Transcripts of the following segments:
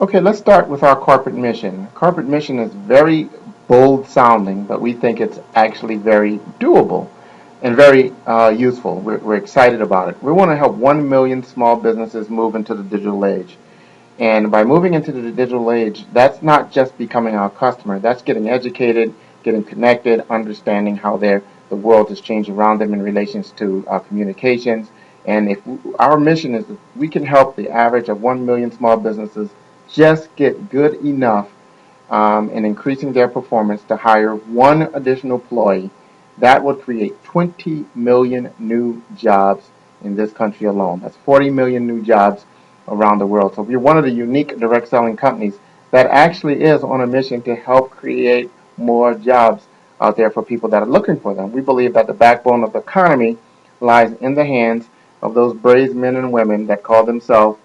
Okay, let's start with our corporate mission. Corporate mission is very bold sounding, but we think it's actually very doable and very useful. We're excited about it. We want to help 1 million small businesses move into the digital age. And by moving into the digital age, that's not just becoming our customer. That's getting educated, getting connected, understanding how the world has changed around them in relations to communications. And if our mission is that we can help the average of 1 million small businesses just get good enough in increasing their performance to hire one additional employee, that would create 20 million new jobs in this country alone. That's 40 million new jobs around the world. So we're one of the unique direct selling companies that actually is on a mission to help create more jobs out there for people that are looking for them. We believe that the backbone of the economy lies in the hands of those brave men and women that call themselves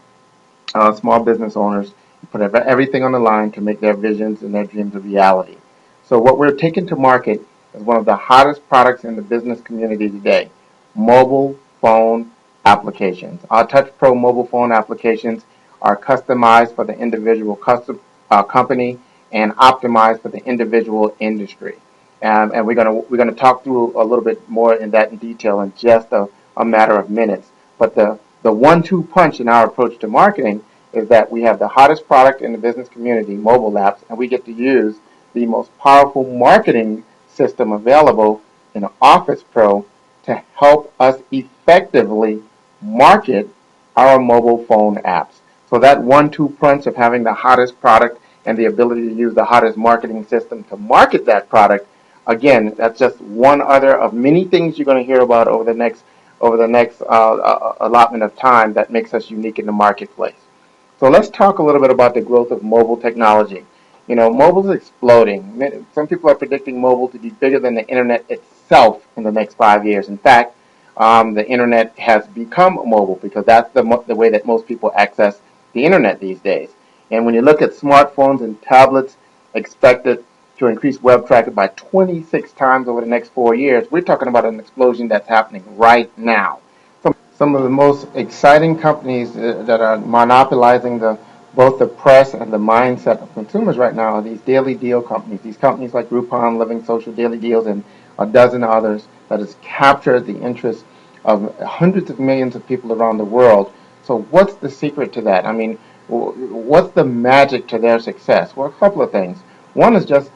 small business owners, put everything on the line to make their visions and their dreams a reality. So what we're taking to market is one of the hottest products in the business community today, mobile phone applications. Our Touch Pro mobile phone applications are customized for the individual company and optimized for the individual industry. And we're gonna talk through a little bit more in that in detail in just a matter of minutes. But the one-two punch in our approach to marketing is that we have the hottest product in the business community, mobile apps, and we get to use the most powerful marketing system available in Office Pro to help us effectively market our mobile phone apps. So that one-two punch of having the hottest product and the ability to use the hottest marketing system to market that product, again, that's just one other of many things you're going to hear about over the next allotment of time that makes us unique in the marketplace. So let's talk a little bit about the growth of mobile technology. You know, mobile is exploding. Some people are predicting mobile to be bigger than the internet itself in the next 5 years. In fact, the internet has become mobile because that's the way that most people access the internet these days. And when you look at smartphones and tablets expected to increase web traffic by 26 times over the next 4 years, we're talking about an explosion that's happening right now. Some of the most exciting companies that are monopolizing both the press and the mindset of consumers right now are these daily deal companies. These companies like Groupon, Living Social, Daily Deals, and a dozen others that has captured the interest of hundreds of millions of people around the world. So what's the secret to that? I mean, what's the magic to their success? Well, a couple of things. One is just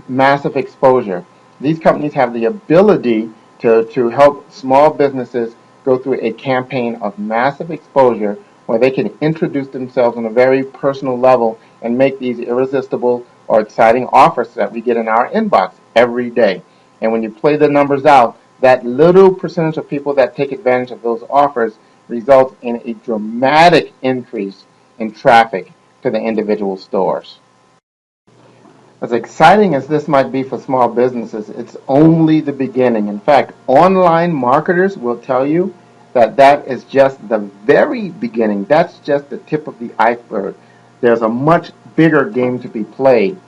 massive exposure. These companies have the ability to help small businesses go through a campaign of massive exposure where they can introduce themselves on a very personal level and make these irresistible or exciting offers that we get in our inbox every day. And when you play the numbers out, that little percentage of people that take advantage of those offers results in a dramatic increase in traffic to the individual stores. As exciting as this might be for small businesses, it's only the beginning. In fact, online marketers will tell you that that is just the very beginning. That's just the tip of the iceberg. There's a much bigger game to be played.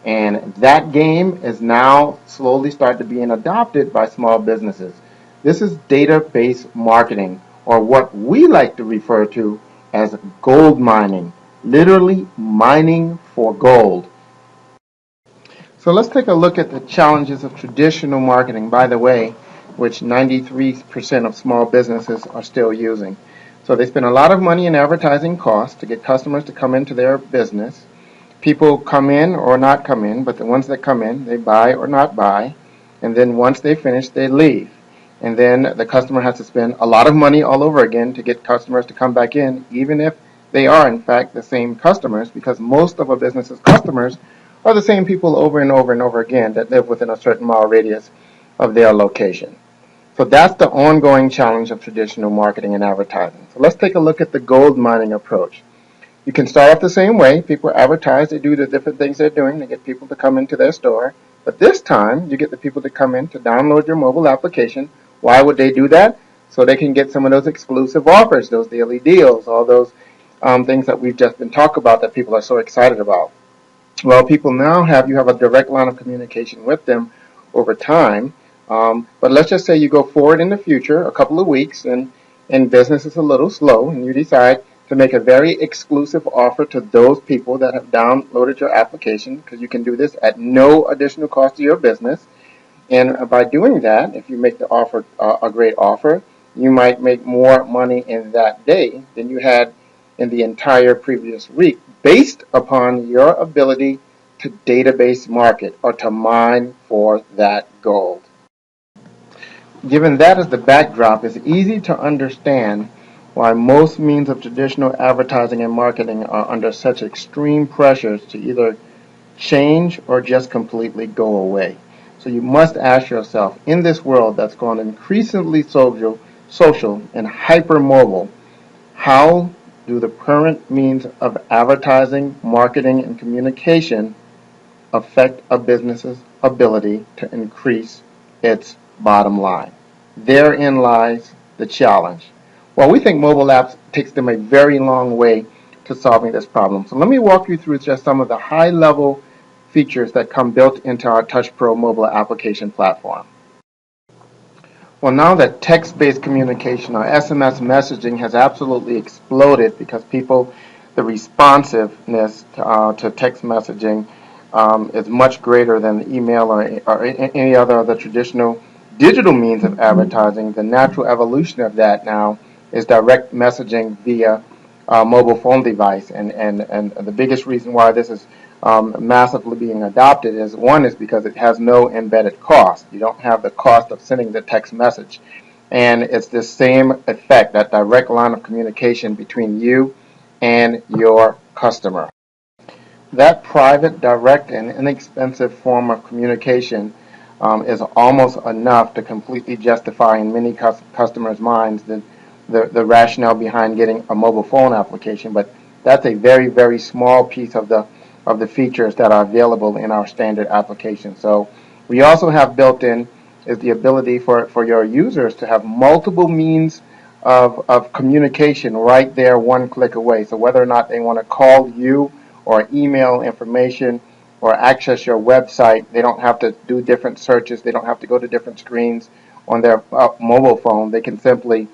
And that game is now slowly starting to being adopted by small businesses. This is database marketing, or what we like to refer to as gold mining, literally mining for gold. So let's take a look at the challenges of traditional marketing, by the way, which 93% of small businesses are still using. So they spend a lot of money in advertising costs to get customers to come into their business. People come in or not come in, but the ones that come in, they buy or not buy. And then once they finish, they leave. And then the customer has to spend a lot of money all over again to get customers to come back in, even if they are, in fact, the same customers, because most of a business's customers are the same people over and over and over again that live within a certain mile radius of their location. So that's the ongoing challenge of traditional marketing and advertising. So let's take a look at the gold mining approach. You can start off the same way. People advertise, they do the different things they're doing to get people to come into their store. But this time, you get the people to come in to download your mobile application. Why would they do that? So they can get some of those exclusive offers, those daily deals, all those things that we've just been talking about that people are so excited about. Well, people now you have a direct line of communication with them over time. But let's just say you go forward in the future, a couple of weeks, and business is a little slow, and you decide to make a very exclusive offer to those people that have downloaded your application, because you can do this at no additional cost to your business. And by doing that, if you make the offer a great offer, you might make more money in that day than you had in the entire previous week, based upon your ability to database market or to mine for that gold. Given that as the backdrop, it's easy to understand why most means of traditional advertising and marketing are under such extreme pressures to either change or just completely go away. So you must ask yourself, in this world that's gone increasingly social and hypermobile, how do the current means of advertising, marketing, and communication affect a business's ability to increase its bottom line? Therein lies the challenge. Well, we think mobile apps takes them a very long way to solving this problem. So let me walk you through just some of the high-level features that come built into our TouchPro mobile application platform. Well, now that text-based communication or SMS messaging has absolutely exploded because the responsiveness to text messaging is much greater than email or any other of the traditional digital means of advertising. The natural evolution of that now is direct messaging via mobile phone device, and the biggest reason why this is massively being adopted is, one, is because it has no embedded cost. You don't have the cost of sending the text message, and it's the same effect, that direct line of communication between you and your customer. That private, direct, and inexpensive form of communication is almost enough to completely justify in many customers' minds the rationale behind getting a mobile phone application. But that's a very, very small piece of the features that are available in our standard application. So we also have built in is the ability for your users to have multiple means of communication right there, one click away. So whether or not they want to call you or email information or access your website, they don't have to do different searches. They don't have to go to different screens on their mobile phone. They can simply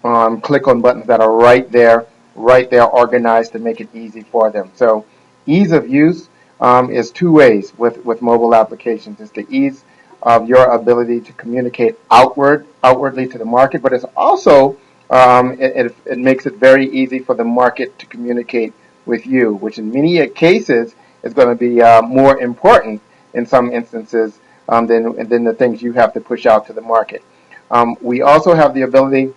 click on buttons that are right there organized to make it easy for them. So ease of use is two ways with mobile applications. It's the ease of your ability to communicate outwardly to the market, but it's also it makes it very easy for the market to communicate with you, which in many cases is going to be more important in some instances than the things you have to push out to the market. We also have the ability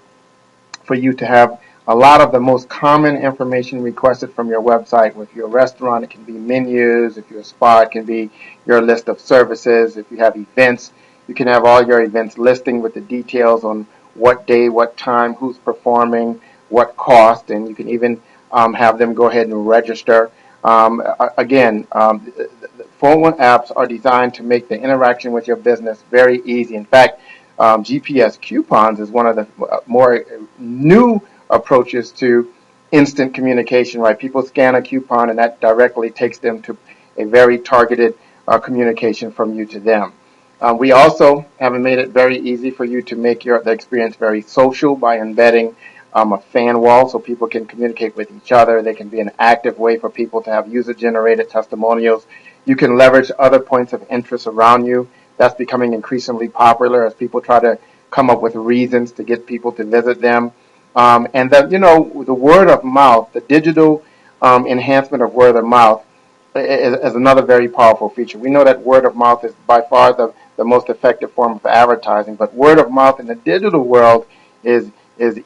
for you to have a lot of the most common information requested from your website. With your restaurant, it can be menus. If you're a spa, it can be your list of services. If you have events, you can have all your events listing with the details on what day, what time, who's performing, what cost, and you can even have them go ahead and register. Again, phone apps are designed to make the interaction with your business very easy. In fact, GPS coupons is one of the more new approaches to instant communication, right? People scan a coupon and that directly takes them to a very targeted communication from you to them. We also have made it very easy for you to make the experience very social by embedding a fan wall so people can communicate with each other. They can be an active way for people to have user-generated testimonials. You can leverage other points of interest around you. That's becoming increasingly popular as people try to come up with reasons to get people to visit them. And the word of mouth, the digital enhancement of word of mouth is another very powerful feature. We know that word of mouth is by far the most effective form of advertising, but word of mouth in the digital world is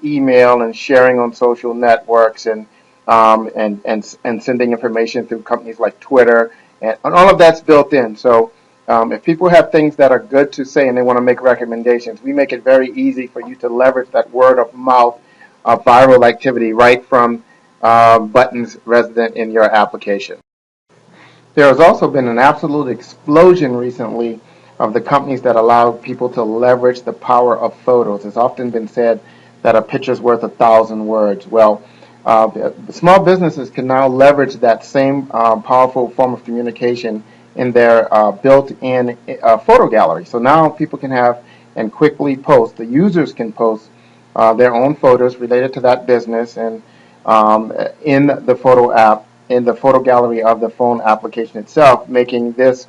email and sharing on social networks and sending information through companies like Twitter, and all of that's built in. So if people have things that are good to say and they want to make recommendations, we make it very easy for you to leverage that word of mouth viral activity right from buttons resident in your application. There has also been an absolute explosion recently of the companies that allow people to leverage the power of photos. It's often been said that a picture's worth 1,000 words. Well, small businesses can now leverage that same powerful form of communication in their built-in photo gallery. So now people can have and quickly post, the users can post their own photos related to that business, and in the photo app, in the photo gallery of the phone application itself, making this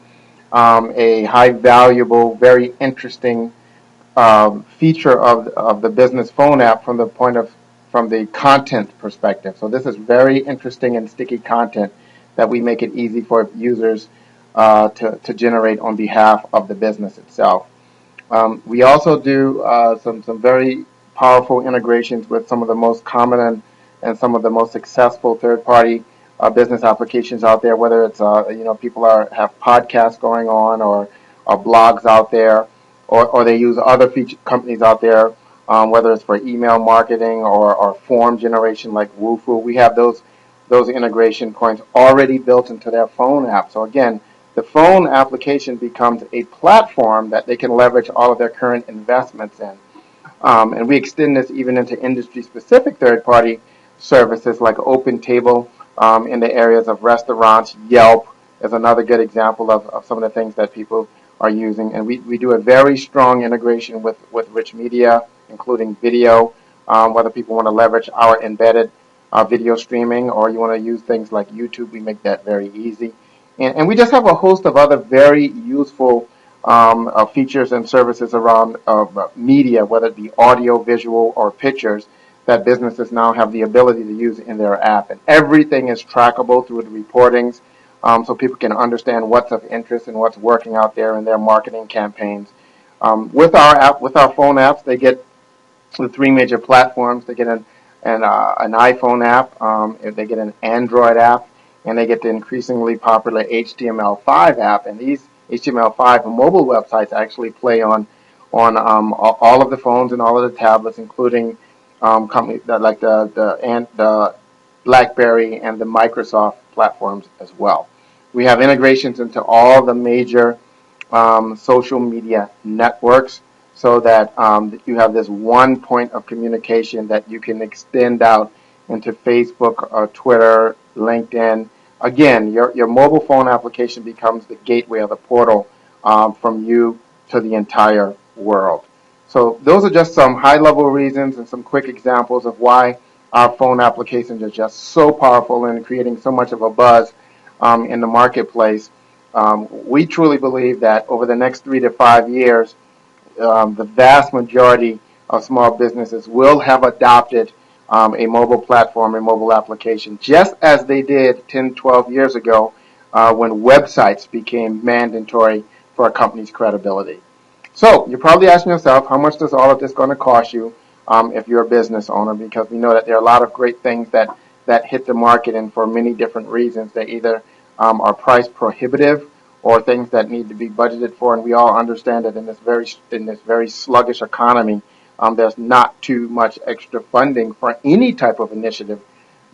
a high valuable, very interesting feature of the business phone app from the content perspective. So this is very interesting and sticky content that we make it easy for users to generate on behalf of the business itself. We also do some very powerful integrations with some of the most common and some of the most successful third-party business applications out there. Whether it's people have podcasts going on or blogs out there, or they use other feature companies out there, whether it's for email marketing or form generation like Woofu. We have those integration points already built into their phone app. So again, the phone application becomes a platform that they can leverage all of their current investments in. And we extend this even into industry-specific third-party services like OpenTable in the areas of restaurants. Yelp is another good example of some of the things that people are using. And we do a very strong integration with rich media, including video, whether people want to leverage our embedded video streaming or you want to use things like YouTube, we make that very easy. And we just have a host of other very useful features and services around media, whether it be audio, visual, or pictures, that businesses now have the ability to use in their app. And everything is trackable through the reportings, so people can understand what's of interest and what's working out there in their marketing campaigns. With our phone apps, they get the three major platforms. They get an iPhone app, if they get an Android app, and they get the increasingly popular HTML5 app. And these HTML5 mobile websites actually play on all of the phones and all of the tablets, including companies that like the BlackBerry and the Microsoft platforms as well. We have integrations into all the major social media networks, so that you have this one point of communication that you can extend out into Facebook, Twitter, LinkedIn. Again, your mobile phone application becomes the gateway or the portal from you to the entire world. So those are just some high-level reasons and some quick examples of why our phone applications are just so powerful and creating so much of a buzz in the marketplace. We truly believe that over the next 3 to 5 years, the vast majority of small businesses will have adopted a mobile platform, a mobile application, just as they did 10, 12 years ago when websites became mandatory for a company's credibility. So you're probably asking yourself, how much does all of this going to cost you if you're a business owner? Because we know that there are a lot of great things that hit the market, and for many different reasons, they either are price prohibitive or things that need to be budgeted for. And we all understand that in this very sluggish economy, there's not too much extra funding for any type of initiative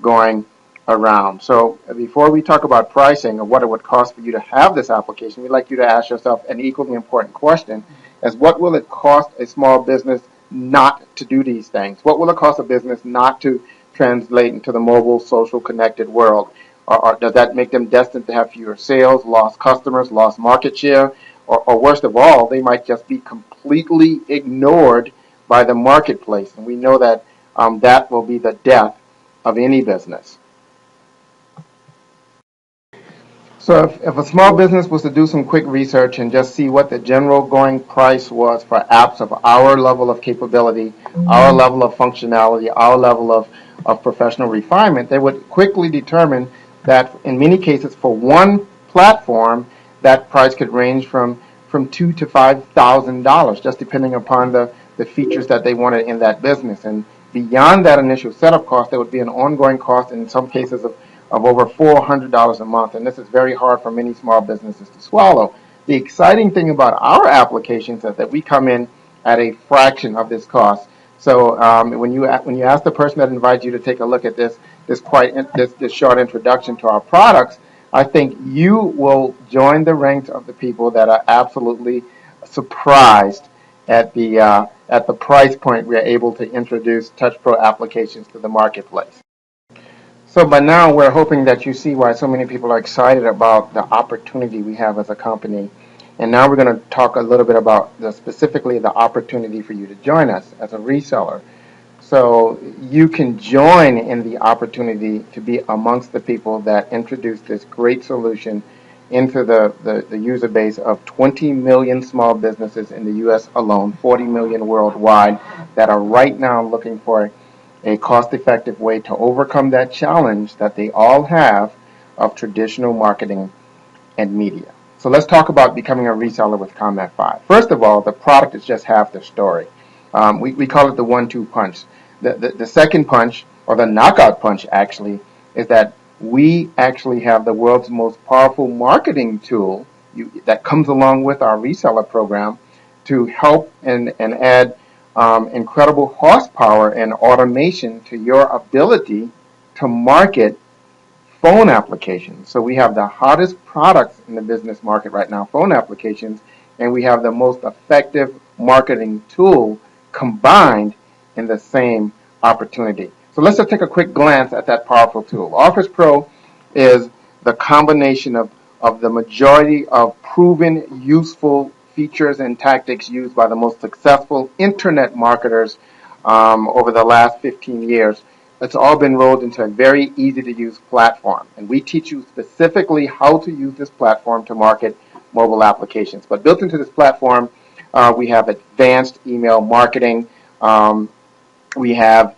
going around. So before we talk about pricing or what it would cost for you to have this application, we'd like you to ask yourself an equally important question: is what will it cost a small business not to do these things? What will it cost a business not to translate into the mobile, social, connected world? Or does that make them destined to have fewer sales, lost customers, lost market share, or worst of all, they might just be completely ignored by the marketplace? And we know that that will be the death of any business. So if a small business was to do some quick research and just see what the general going price was for apps of our level of capability, our level of functionality, our level of professional refinement, they would quickly determine that in many cases for one platform, that price could range from $2,000 to $5,000, just depending upon the features that they wanted in that business. And beyond that initial setup cost, there would be an ongoing cost in some cases of over $400 a month, and this is very hard for many small businesses to swallow. The exciting thing about our applications is that we come in at a fraction of this cost. So when you ask the person that invites you to take a look at this short introduction to our products, I think you will join the ranks of the people that are absolutely surprised at the price point we are able to introduce TouchPro applications to the marketplace. So by now, we're hoping that you see why so many people are excited about the opportunity we have as a company. And now we're going to talk a little bit about specifically the opportunity for you to join us as a reseller. So you can join in the opportunity to be amongst the people that introduce this great solution into the user base of 20 million small businesses in the U.S. alone, 40 million worldwide, that are right now looking for a cost-effective way to overcome that challenge that they all have of traditional marketing and media. So let's talk about becoming a reseller with comF5. First of all, the product is just half the story. We call it the 1-2 punch. The second punch, or the knockout punch actually, is that we actually have the world's most powerful marketing tool that comes along with our reseller program to help and add incredible horsepower and automation to your ability to market phone applications. So we have the hottest products in the business market right now, phone applications, and we have the most effective marketing tool combined in the same opportunity. So let's just take a quick glance at that powerful tool. Office Pro is the combination of the majority of proven useful features and tactics used by the most successful internet marketers over the last 15 years. It's all been rolled into a very easy to use platform. And we teach you specifically how to use this platform to market mobile applications. But built into this platform, we have advanced email marketing. We have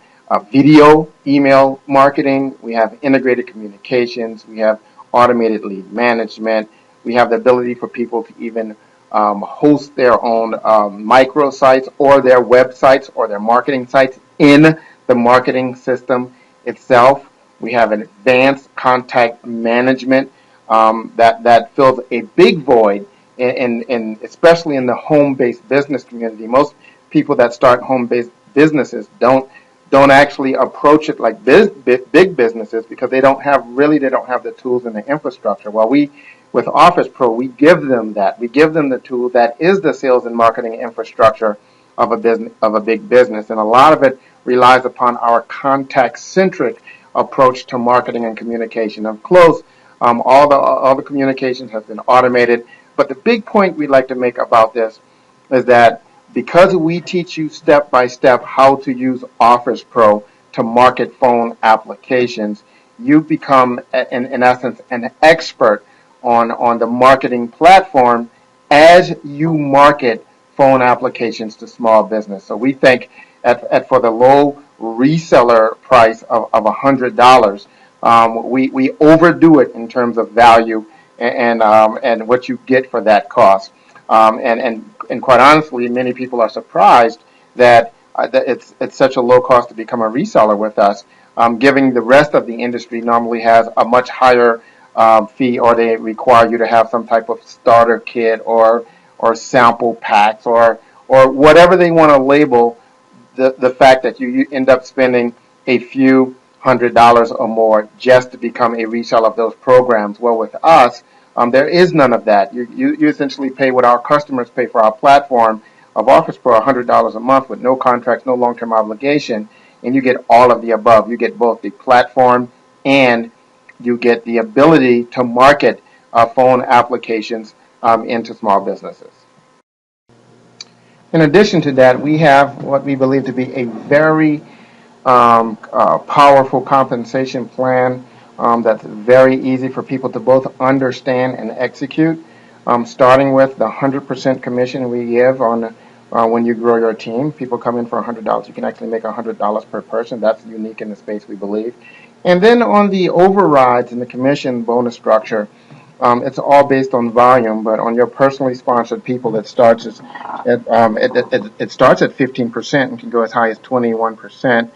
video email marketing. We have integrated communications. We have automated lead management. We have the ability for people to even host their own microsites or their websites or their marketing sites in the marketing system itself. We have an advanced contact management that fills a big void, especially in the home-based business community. Most people that start home-based businesses don't actually approach it like big businesses because they don't have the tools and the infrastructure. Well, with Office Pro, we give them that. We give them the tool that is the sales and marketing infrastructure of a big business, and a lot of it relies upon our contact-centric approach to marketing and communication. Of course, all the communications have been automated, but the big point we'd like to make about this is that because we teach you step by step how to use Office Pro to market phone applications, you become, in essence, an expert on the marketing platform as you market phone applications to small business. So we think for the low reseller price of $100, we overdo it in terms of value and what you get for that cost. And quite honestly, many people are surprised that it's such a low cost to become a reseller with us, given the rest of the industry normally has a much higher fee, or they require you to have some type of starter kit or sample packs or whatever they want to label the fact that you end up spending a few $100s or more just to become a reseller of those programs. Well, with us, there is none of that. You essentially pay what our customers pay for our platform of Office Pro, $100 a month with no contracts, no long-term obligation, and you get all of the above. You get both the platform and you get the ability to market phone applications into small businesses. In addition to that, we have what we believe to be a very powerful compensation plan that's very easy for people to both understand and execute, starting with the 100% commission we give on when you grow your team. People come in for $100. You can actually make $100 per person. That's unique in the space, we believe. And then on the overrides and the commission bonus structure, it's all based on volume, but on your personally sponsored people, it starts at 15% and can go as high as 21%.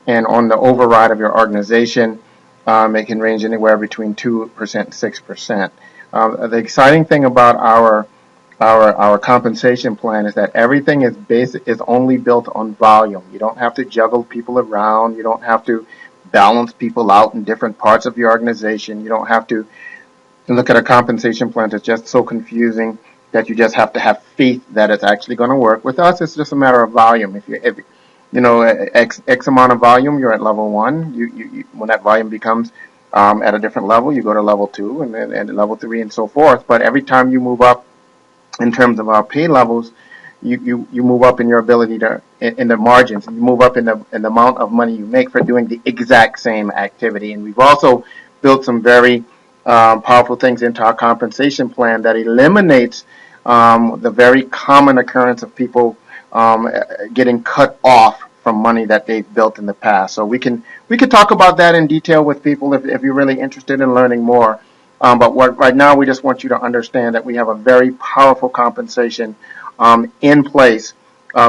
And on the override of your organization, it can range anywhere between 2% and 6%. The exciting thing about our compensation plan is that everything is only built on volume. You don't have to juggle people around. You don't have to balance people out in different parts of your organization. You don't have to look at a compensation plan that's just so confusing that you just have to have faith that it's actually going to work. With us, it's just a matter of volume. If X amount of volume, you're at level 1. You when that volume becomes at a different level, you go to level 2 and level 3 and so forth. But every time you move up in terms of our pay levels, you move up in your ability in the margins. You move up in the amount of money you make for doing the exact same activity. And we've also built some very powerful things into our compensation plan that eliminates the very common occurrence of people getting cut off from money that they've built in the past. So we can talk about that in detail with people if you're really interested in learning more. But right now we just want you to understand that we have a very powerful compensation in place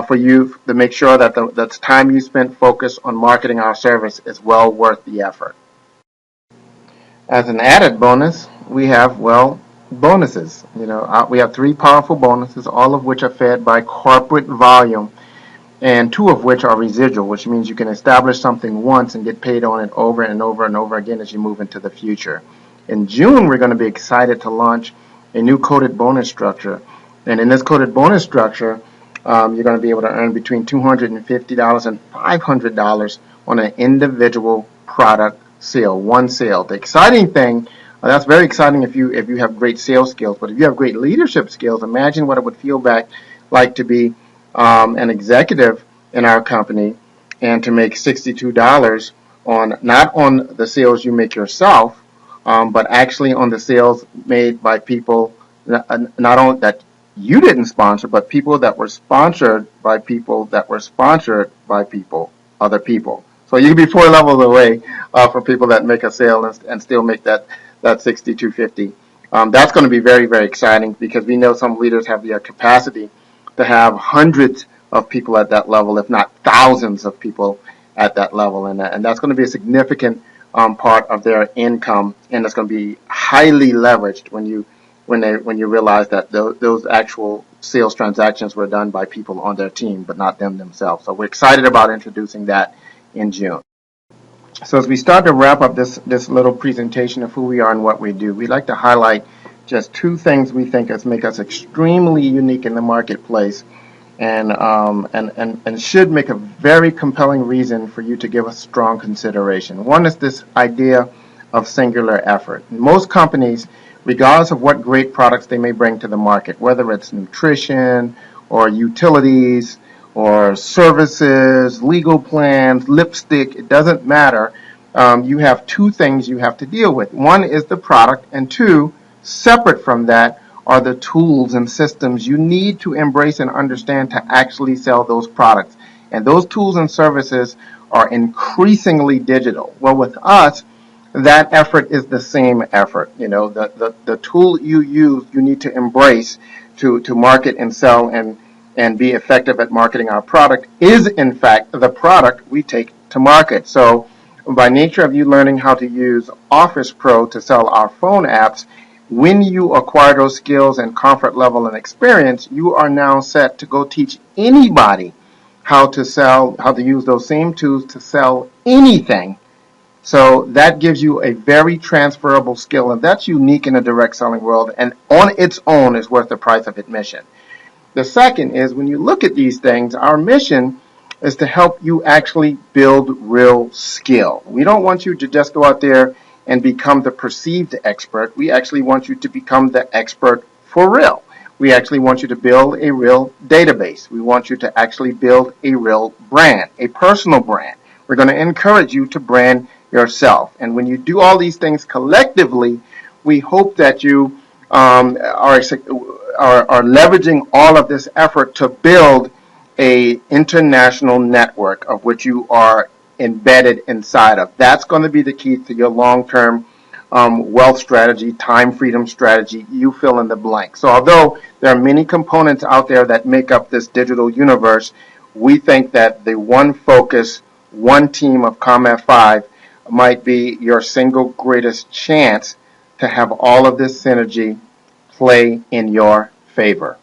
for you to make sure that the time you spent focused on marketing our service is well worth the effort. As an added bonus, we have, well, bonuses. We have 3 powerful bonuses, all of which are fed by corporate volume, and 2 of which are residual, which means you can establish something once and get paid on it over and over and over again as you move into the future. In June, we're going to be excited to launch a new coded bonus structure. And in this coded bonus structure, you're going to be able to earn between $250 and $500 on an individual product sale, one sale. The exciting thing, that's very exciting if you have great sales skills, but if you have great leadership skills, imagine what it would feel like to be an executive in our company and to make $62 on not on the sales you make yourself, but actually on the sales made by people not only that you didn't sponsor, but people that were sponsored by people that were sponsored by other people. So you can be 4 levels away from people that make a sale and still make that 6250. That's going to be very, very exciting because we know some leaders have the capacity to have hundreds of people at that level, if not thousands of people at that level, and that's going to be a significant part of their income, and it's going to be highly leveraged when you realize that those actual sales transactions were done by people on their team, but not them themselves. So we're excited about introducing that in June. So as we start to wrap up this little presentation of who we are and what we do, we'd like to highlight just 2 things we think make us extremely unique in the marketplace, and should make a very compelling reason for you to give us strong consideration. One is this idea of singular effort. Most companies, regardless of what great products they may bring to the market, whether it's nutrition or utilities or services, legal plans, lipstick, it doesn't matter. You have 2 things you have to deal with. One is the product, and 2, separate from that, are the tools and systems you need to embrace and understand to actually sell those products. And those tools and services are increasingly digital. Well, with us, that effort is the same effort. The tool you use, you need to embrace to market and sell and be effective at marketing our product is, in fact, the product we take to market. So by nature of you learning how to use Office Pro to sell our phone apps, when you acquire those skills and comfort level and experience, you are now set to go teach anybody how to use those same tools to sell anything. So that gives you a very transferable skill, and that's unique in the direct selling world, and on its own is worth the price of admission. The second is, when you look at these things, our mission is to help you actually build real skill. We don't want you to just go out there and become the perceived expert. We actually want you to become the expert for real. We actually want you to build a real database. We want you to actually build a real brand, a personal brand. We're going to encourage you to brand yourself. And when you do all these things collectively, we hope that you are leveraging all of this effort to build a international network of which you are embedded inside of. That's going to be the key to your long-term wealth strategy, time freedom strategy, you fill in the blank. So although there are many components out there that make up this digital universe, we think that the one focus, one team of comF5 might be your single greatest chance to have all of this synergy play in your favor.